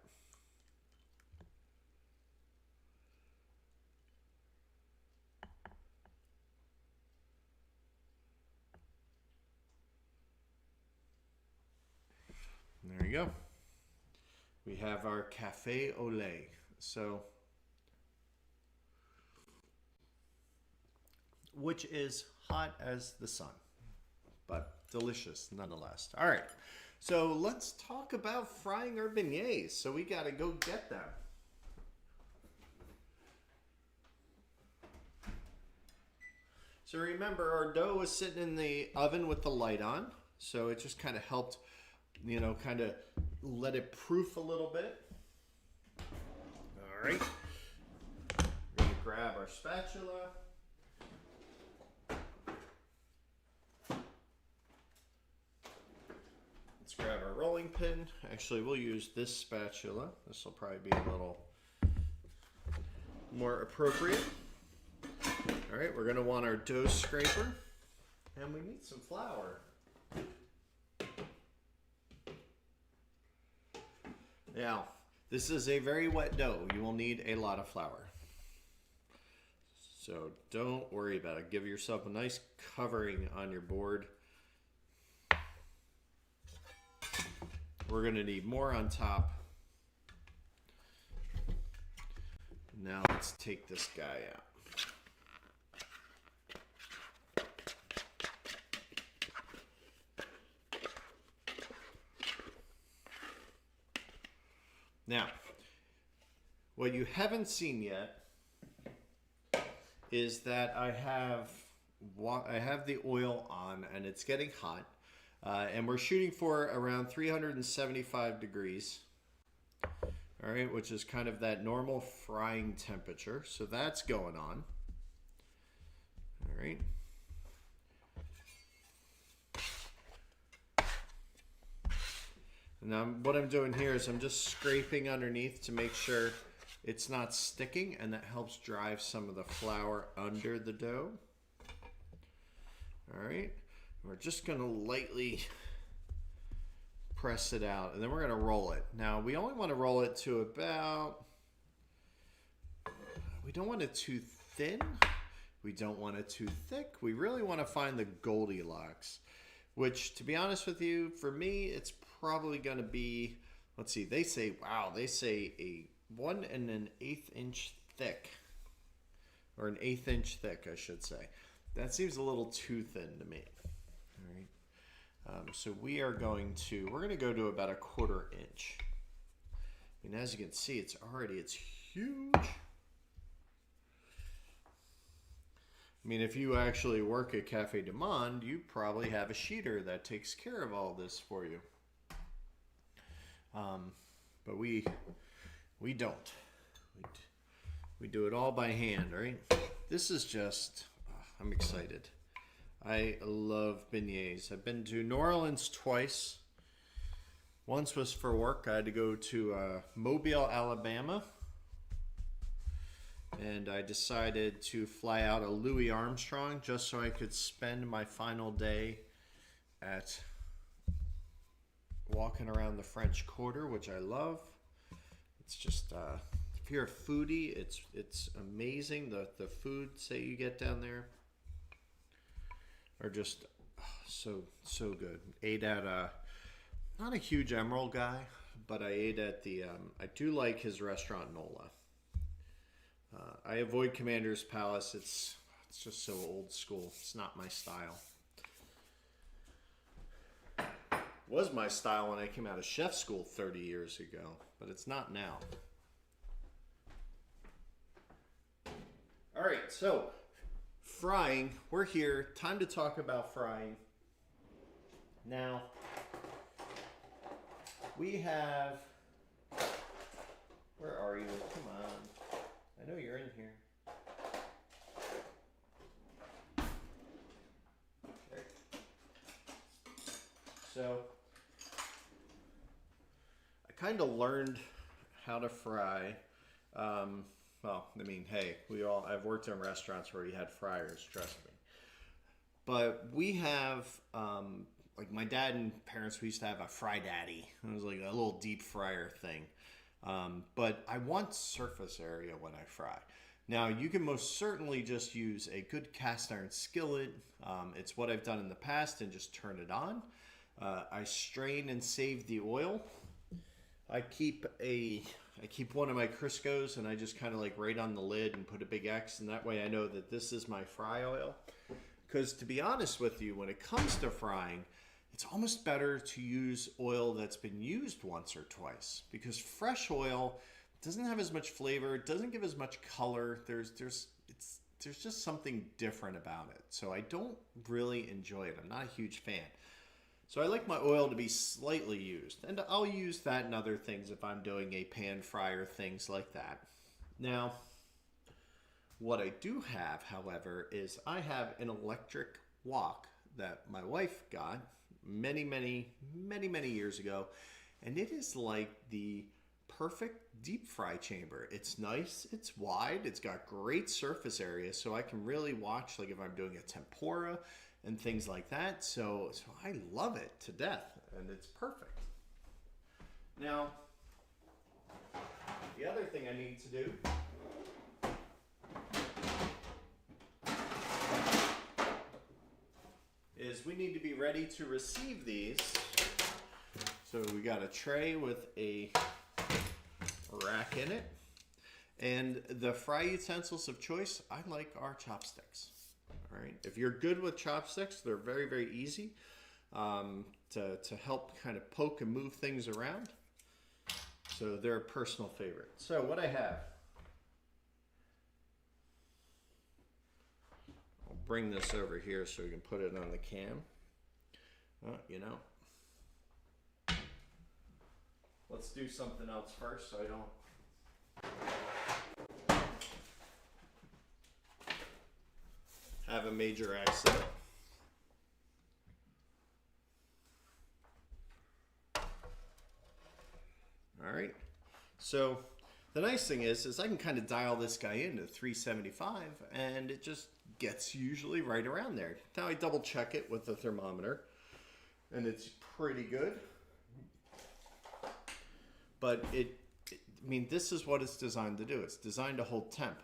And there you go. We have our Cafe Au Lait. So, which is hot as the sun, but delicious nonetheless. All right, so let's talk about frying our beignets. So we got to go get them. So remember, our dough was sitting in the oven with the light on, so it just kind of helped, you know, kind of let it proof a little bit. All right, we're gonna grab our spatula. Let's grab our rolling pin. Actually, we'll use this spatula. This will probably be a little more appropriate. All right, we're gonna want our dough scraper, and we need some flour. Now, this is a very wet dough. You will need a lot of flour. So don't worry about it. Give yourself a nice covering on your board. We're going to need more on top. Now let's take this guy out. Now, what you haven't seen yet is that I have the oil on and it's getting hot, and we're shooting for around 375 degrees. All right, which is kind of that normal frying temperature. So that's going on. All right. Now what I'm doing here is I'm just scraping underneath to make sure it's not sticking, and that helps drive some of the flour under the dough. All right, we're just gonna lightly press it out, and then we're gonna roll it. Now we only want to roll it to about, we don't want it too thin, we don't want it too thick, we really want to find the Goldilocks, which, to be honest with you, for me, it's probably going to be, let's see, they say a 1 1/8 inch thick, or an 1/8 inch thick, I should say. That seems a little too thin to me. All right. So we're going to go to about a 1/4 inch. And as you can see, it's huge. I mean, if you actually work at Cafe du Monde, you probably have a sheeter that takes care of all this for you. but we don't. We do it all by hand, right? This is just, I'm excited. I love beignets. I've been to New Orleans twice. Once was for work. I had to go to Mobile, Alabama. And I decided to fly out of Louis Armstrong just so I could spend my final day at walking around the French Quarter, which I love. It's just, if you're a foodie, it's amazing. The foods that you get down there are just so good. Ate at not a huge Emerald guy, but I ate at the I do like his restaurant Nola. I avoid Commander's Palace. It's just so old school. It's not my style. Was my style when I came out of chef school 30 years ago, but it's not now. All right, so frying, we're here. Time to talk about frying. Now, we have, where are you? Come on. I know you're in here. Okay. So, I kind of learned how to fry. Well, I mean, hey, I've worked in restaurants where you had fryers, trust me. But we have, like my dad and parents, we used to have a Fry Daddy. It was like a little deep fryer thing. But I want surface area when I fry. Now, you can most certainly just use a good cast iron skillet. It's what I've done in the past and just turn it on. I strain and save the oil. I keep one of my Crisco's and I just kind of like right on the lid and put a big X, and that way I know that this is my fry oil. Because to be honest with you, when it comes to frying, it's almost better to use oil that's been used once or twice, because fresh oil doesn't have as much flavor, it doesn't give as much color. There's just something different about it. So I don't really enjoy it. I'm not a huge fan. So I like my oil to be slightly used, and I'll use that in other things if I'm doing a pan fryer, things like that. Now, what I do have, however, is I have an electric wok that my wife got many years ago, and it is like the perfect deep fry chamber. It's nice, it's wide, it's got great surface area, so I can really watch, like if I'm doing a tempura and things like that. So I love it to death, and it's perfect. Now, the other thing I need to do is we need to be ready to receive these. So we got a tray with a rack in it. And the fry utensils of choice, I like our chopsticks. All right. If you're good with chopsticks, they're very easy to help kind of poke and move things around. So they're a personal favorite. So what I have, I'll bring this over here so we can put it on the cam. You know, let's do something else first so I don't have a major accident. All right. So the nice thing is I can kind of dial this guy into 375, and it just gets usually right around there. Now I double check it with the thermometer, and it's pretty good. But I mean, this is what it's designed to do. It's designed to hold temp,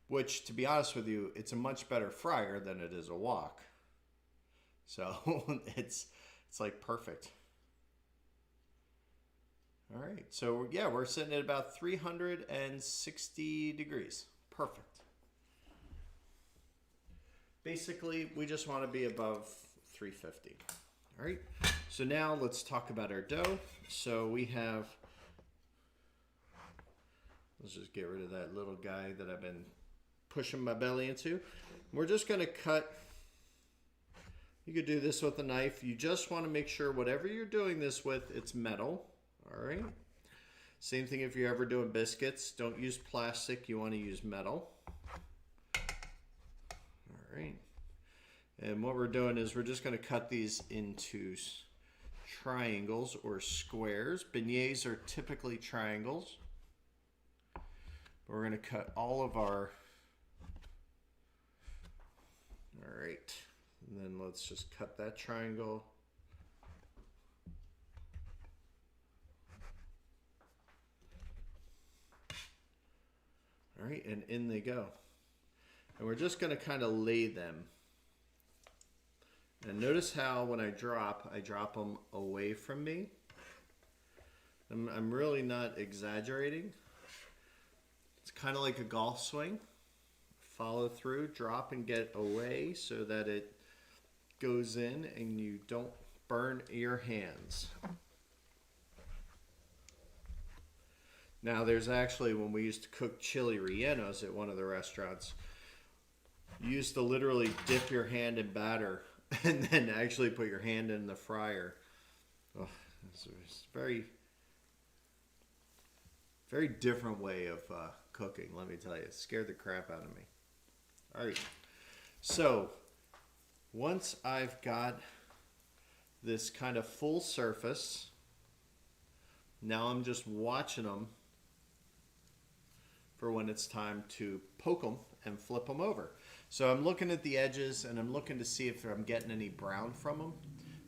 which, to be honest with you, it's a much better fryer than it is a wok. So it's like perfect. All right, so yeah, we're sitting at about 360 degrees. Perfect. Basically, we just want to be above 350. All right, so now let's talk about our dough. So we have, let's just get rid of that little guy that I've been pushing my belly into. We're just going to cut. You could do this with a knife. You just want to make sure whatever you're doing this with, it's metal. All right. Same thing if you're ever doing biscuits. Don't use plastic. You want to use metal. All right. And what we're doing is we're just going to cut these into triangles or squares. Beignets are typically triangles. We're going to cut all of our... All right. And then let's just cut that triangle. All right, and in they go. And we're just going to kind of lay them. And notice how when I drop them away from me. I'm really not exaggerating. It's kind of like a golf swing. Follow through, drop and get away so that it goes in and you don't burn your hands. Now there's actually, when we used to cook chili rellenos at one of the restaurants, you used to literally dip your hand in batter and then actually put your hand in the fryer. Oh, it's a very, very different way of cooking, let me tell you. It scared the crap out of me. All right, so once I've got this kind of full surface, now I'm just watching them for when it's time to poke them and flip them over. So I'm looking at the edges and I'm looking to see if I'm getting any brown from them.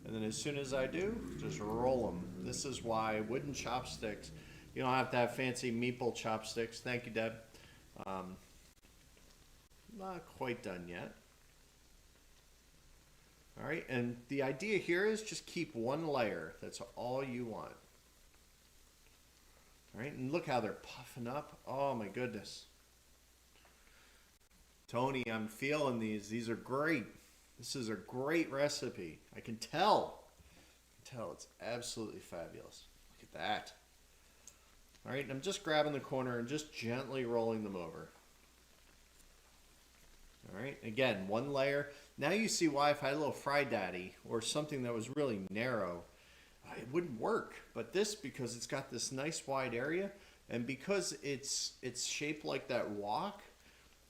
And then as soon as I do, just roll them. This is why wooden chopsticks, you don't have to have fancy meeple chopsticks. Thank you, Deb. Not quite done yet. All right, and the idea here is just keep one layer. That's all you want. All right, and look how they're puffing up. Oh my goodness. Tony, I'm feeling these. These are great. This is a great recipe. I can tell. It's absolutely fabulous. Look at that. All right, and I'm just grabbing the corner and just gently rolling them over. All right, again, one layer. Now you see why if I had a little Fry Daddy or something that was really narrow, it wouldn't work. But this, because it's got this nice wide area, and because it's shaped like that wok,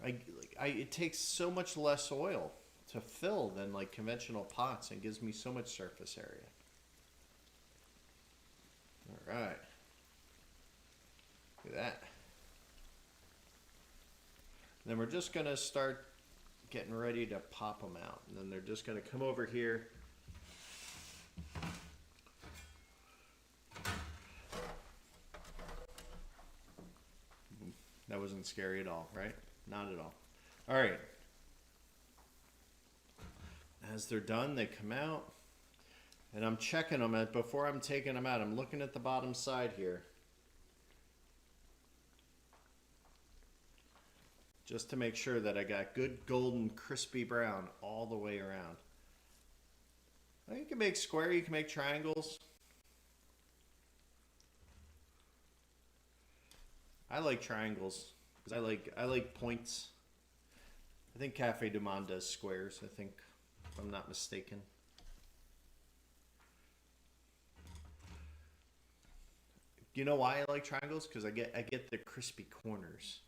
it takes so much less oil to fill than like conventional pots and gives me so much surface area. All right. Look at that. Then we're just going to start getting ready to pop them out. And then they're just going to come over here. That wasn't scary at all, right? Not at all. All right. As they're done, they come out. And I'm checking them before I'm taking them out. I'm looking at the bottom side here. Just to make sure that I got good golden crispy brown all the way around. Now you can make square, you can make triangles. I like triangles because I like points. I think Cafe du Monde does squares, I think, if I'm not mistaken. You know why I like triangles? Because I get the crispy corners.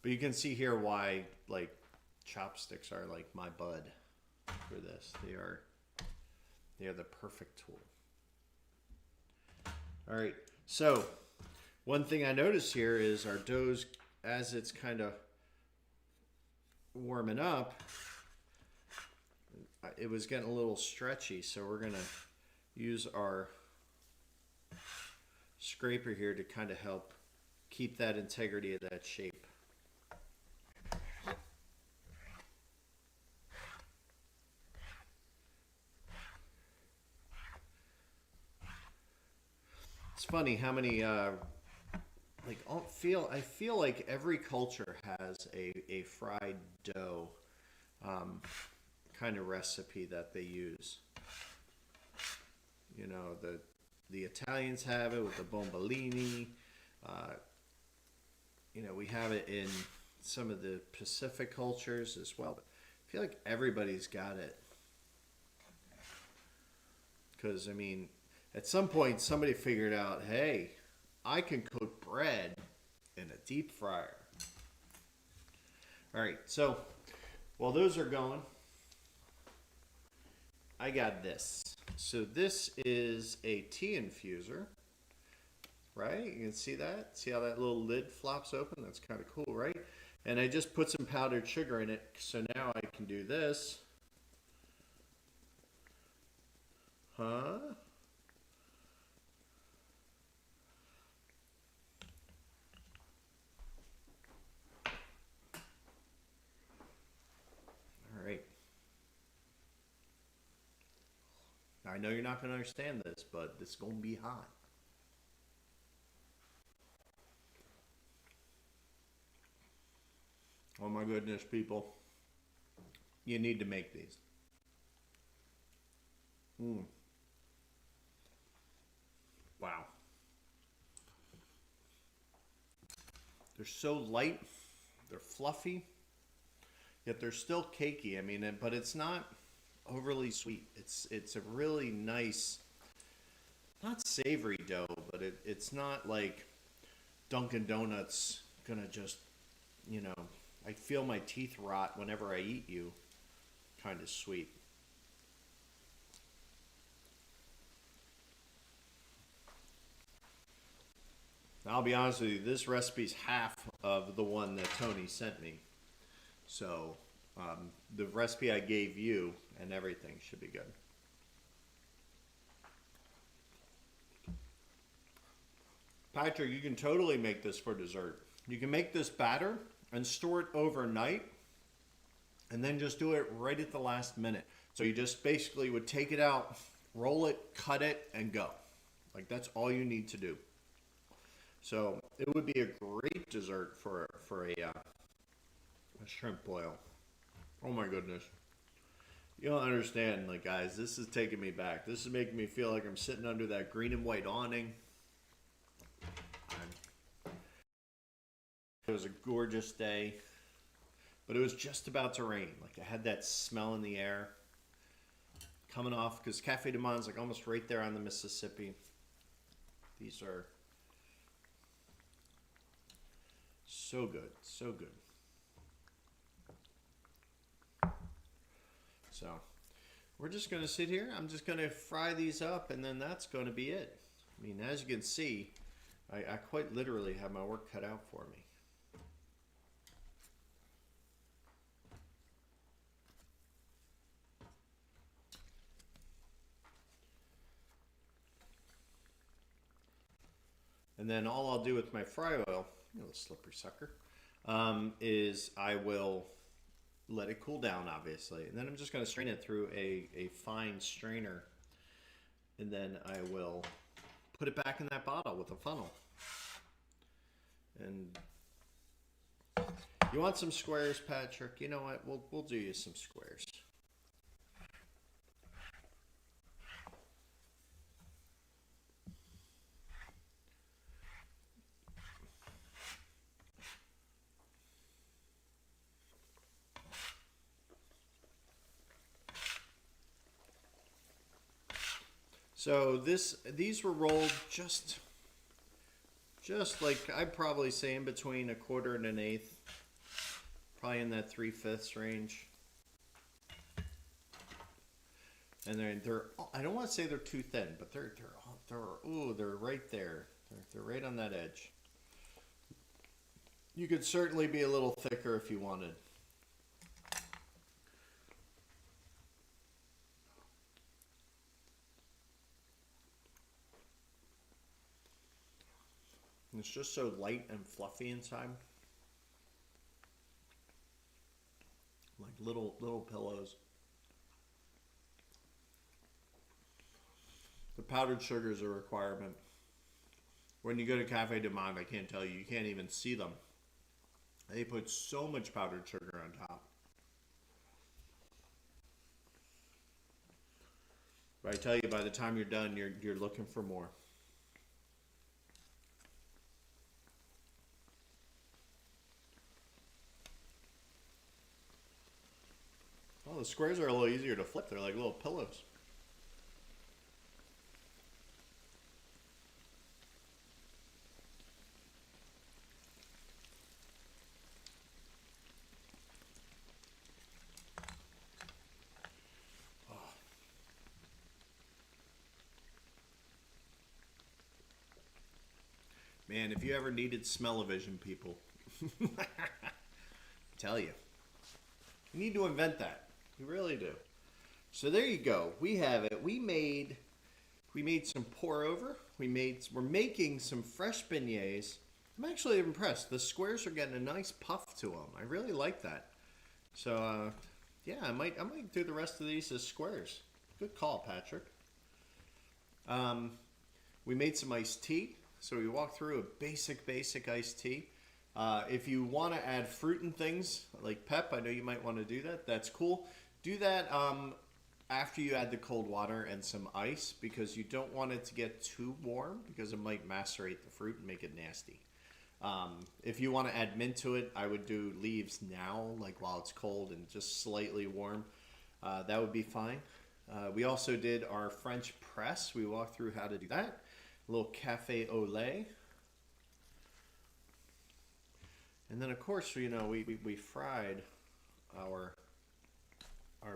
But you can see here why like chopsticks are like my bud for this. They are the perfect tool. All right. So one thing I notice here is our dough's, as it's kind of warming up, it was getting a little stretchy. So we're going to use our scraper here to kind of help keep that integrity of that shape. It's funny how many I feel like every culture has a fried dough kind of recipe that they use. You know, the Italians have it with the bombolini. You know, we have it in some of the Pacific cultures as well. But I feel like everybody's got it. Because, I mean, At some point, somebody figured out, hey, I can cook bread in a deep fryer. All right, so while those are going, I got this. So this is a tea infuser, right? You can see that? See how that little lid flops open? That's kind of cool, right? And I just put some powdered sugar in it, so now I can do this. Huh? All right. I know you're not going to understand this, but it's going to be hot. Oh my goodness, people. You need to make these. Wow. They're so light, they're fluffy, yet they're still cakey. I mean, but it's not overly sweet. It's a really nice, not savory dough, but it's not like Dunkin' Donuts gonna just, you know, I feel my teeth rot whenever I eat you kind of sweet. I'll be honest with you, this recipe's half of the one that Tony sent me. So the recipe I gave you and everything should be good. Patrick, you can totally make this for dessert. You can make this batter and store it overnight and then just do it right at the last minute. So you just basically would take it out, roll it, cut it, and go. Like that's all you need to do. So it would be a great dessert for a shrimp boil. Oh my goodness. You don't understand, like guys, this is taking me back. This is making me feel like I'm sitting under that green and white awning. It was a gorgeous day, but it was just about to rain. Like I had that smell in the air coming off because Cafe du Monde's like almost right there on the Mississippi. These are so good, so good. So we're just going to sit here. I'm just going to fry these up and then that's going to be it. I mean, as you can see, I quite literally have my work cut out for me. And then all I'll do with my fry oil, you little slippery sucker, is I will let it cool down, obviously. And then I'm just going to strain it through a fine strainer. And then I will put it back in that bottle with a funnel. And you want some squares, Patrick? You know what? We'll do you some squares. So these were rolled just like I'd probably say in between a quarter and an eighth, probably in that 3/5 range. And they're I don't want to say they're too thin, but they're right there. They're right on that edge. You could certainly be a little thicker if you wanted. It's just so light and fluffy inside. Like little pillows. The powdered sugar is a requirement. When you go to Cafe du Monde, I can't tell you, you can't even see them. They put so much powdered sugar on top. But I tell you, by the time you're done, you're looking for more. Well, the squares are a little easier to flip. They're like little pillows. Man, if you ever needed smell-o-vision, people, tell you. You need to invent that. You really do. So there you go. We have it. We made some pour over. We're making some fresh beignets. I'm actually impressed. The squares are getting a nice puff to them. I really like that. So yeah, I might do the rest of these as squares. Good call, Patrick. We made some iced tea. So we walked through a basic iced tea. If you want to add fruit and things like pep, I know you might want to do that. That's cool. Do that after you add the cold water and some ice, because you don't want it to get too warm because it might macerate the fruit and make it nasty. If you want to add mint to it, I would do leaves now, like while it's cold and just slightly warm. That would be fine. We also did our French press. We walked through how to do that. A little cafe au lait. And then of course, you know, we fried our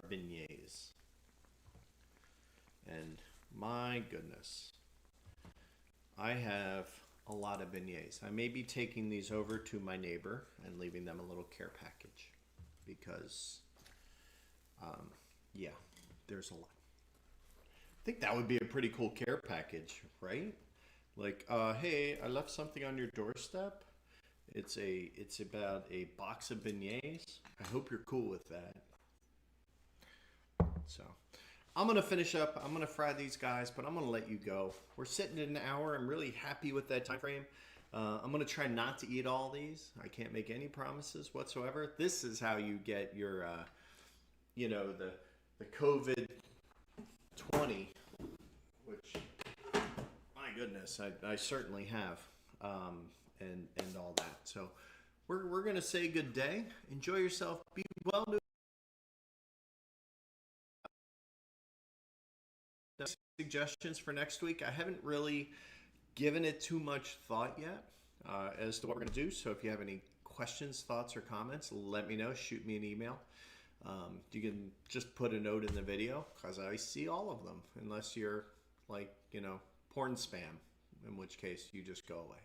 beignets. And my goodness, I have a lot of beignets. I may be taking these over to my neighbor and leaving them a little care package because, yeah, there's a lot. I think that would be a pretty cool care package, right? Like, hey, I left something on your doorstep. It's about a box of beignets. I hope you're cool with that. So, I'm gonna finish up. I'm gonna fry these guys, but I'm gonna let you go. We're sitting at an hour. I'm really happy with that time frame. I'm gonna try not to eat all these. I can't make any promises whatsoever. This is how you get your, you know, the COVID-20, which, my goodness, I certainly have, and all that. So we're gonna say good day. Enjoy yourself. Be well. Suggestions for next week. I haven't really given it too much thought yet as to what we're gonna do. So if you have any questions, thoughts, or comments, let me know. Shoot me an email. You can just put a note in the video because I see all of them, unless you're like, you know, porn spam, in which case you just go away.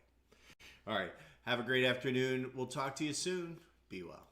All right. Have a great afternoon. We'll talk to you soon. Be well.